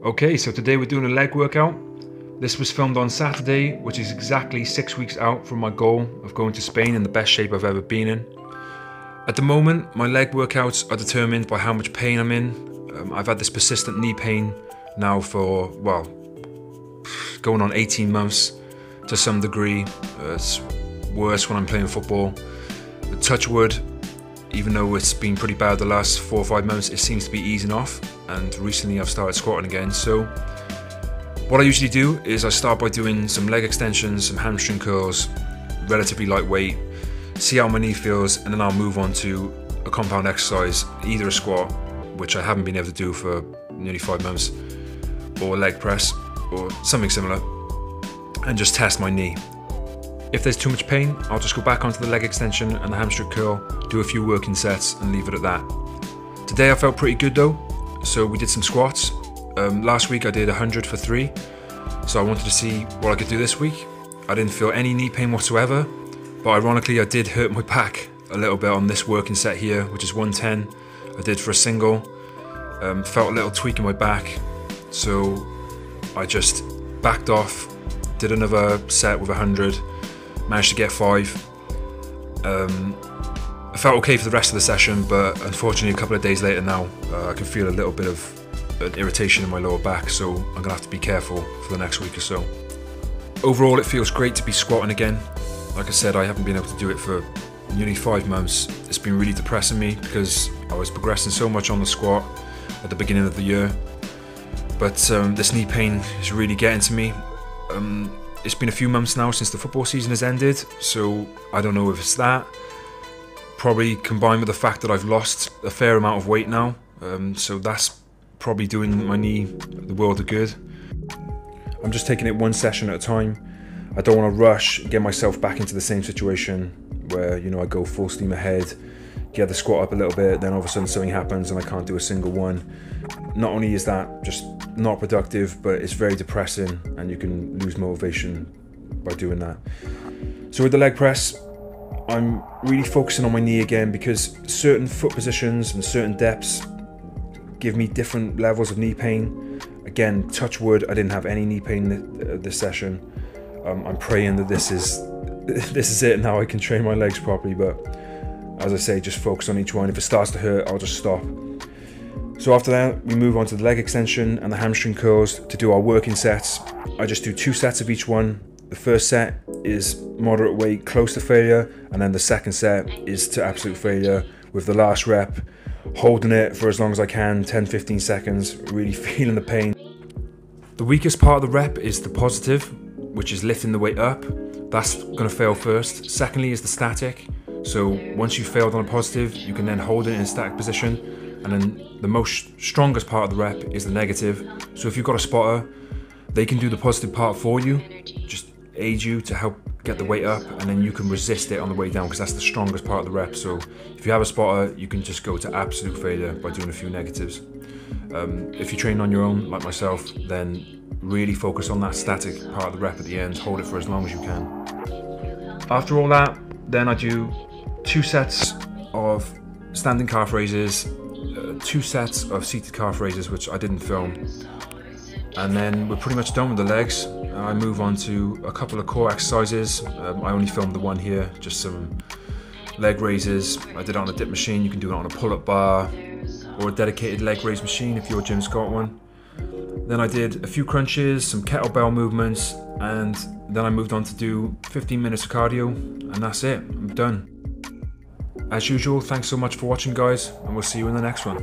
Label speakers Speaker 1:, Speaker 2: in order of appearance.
Speaker 1: Okay, so today we're doing a leg workout. This was filmed on Saturday, which is exactly 6 weeks out from my goal of going to Spain in the best shape I've ever been in. At the moment, my leg workouts are determined by how much pain I'm in. I've had this persistent knee pain now for, well, going on 18 months to some degree. It's worse when I'm playing football. But touch wood, even though it's been pretty bad the last 4 or 5 months, it seems to be easing off, and recently I've started squatting again. So what I usually do is I start by doing some leg extensions, some hamstring curls, relatively lightweight, see how my knee feels, and then I'll move on to a compound exercise, either a squat, which I haven't been able to do for nearly 5 months, or a leg press, or something similar, and just test my knee. If there's too much pain, I'll just go back onto the leg extension and the hamstring curl, do a few working sets, and leave it at that. Today I felt pretty good though, so we did some squats. Last week I did 100 for 3, so I wanted to see what I could do this week. I didn't feel any knee pain whatsoever, but ironically I did hurt my back a little bit on this working set here, which is 110. I did for a single. Felt a little tweak in my back, so I just backed off, did another set with 100, managed to get 5. I felt okay for the rest of the session, but unfortunately a couple of days later now, I can feel a little bit of an irritation in my lower back, so I'm gonna have to be careful for the next week or so. Overall, it feels great to be squatting again. Like I said, I haven't been able to do it for nearly 5 months. It's been really depressing me because I was progressing so much on the squat at the beginning of the year, but this knee pain is really getting to me. It's been a few months now since the football season has ended, so I don't know if it's that. Probably combined with the fact that I've lost a fair amount of weight now, so that's probably doing my knee the world of good. I'm just taking it one session at a time. I don't want to rush, get myself back into the same situation where, you know, I go full steam ahead, get the squat up a little bit, then all of a sudden something happens and I can't do a single one. Not only is that just not productive, but it's very depressing and you can lose motivation by doing that. So with the leg press, I'm really focusing on my knee again because certain foot positions and certain depths give me different levels of knee pain. Again, touch wood, I didn't have any knee pain this session. I'm praying that this is it now, I can train my legs properly, but as I say, just focus on each one. If it starts to hurt, I'll just stop. So after that, we move on to the leg extension and the hamstring curls to do our working sets. I just do 2 sets of each one. The first set is moderate weight, close to failure, and then the second set is to absolute failure with the last rep, holding it for as long as I can, 10-15 seconds, really feeling the pain. The weakest part of the rep is the positive, which is lifting the weight up. That's gonna fail first. Secondly is the static. So once you've failed on a positive, you can then hold it in a static position. And then the most strongest part of the rep is the negative. So if you've got a spotter, they can do the positive part for you, just aid you to help get the weight up, and then you can resist it on the way down because that's the strongest part of the rep. So if you have a spotter, you can just go to absolute failure by doing a few negatives. If you train on your own, like myself, then really focus on that static part of the rep at the end, hold it for as long as you can. After all that, then I do 2 sets of standing calf raises, 2 sets of seated calf raises, which I didn't film, and then we're pretty much done with the legs. I move on to a couple of core exercises. I only filmed the one here, just some leg raises. I did it on a dip machine. You can do it on a pull-up bar or a dedicated leg raise machine if your gym's got one. Then I did a few crunches, some kettlebell movements, and then I moved on to do 15 minutes of cardio, and that's it, I'm done. As usual, thanks so much for watching guys, and we'll see you in the next one.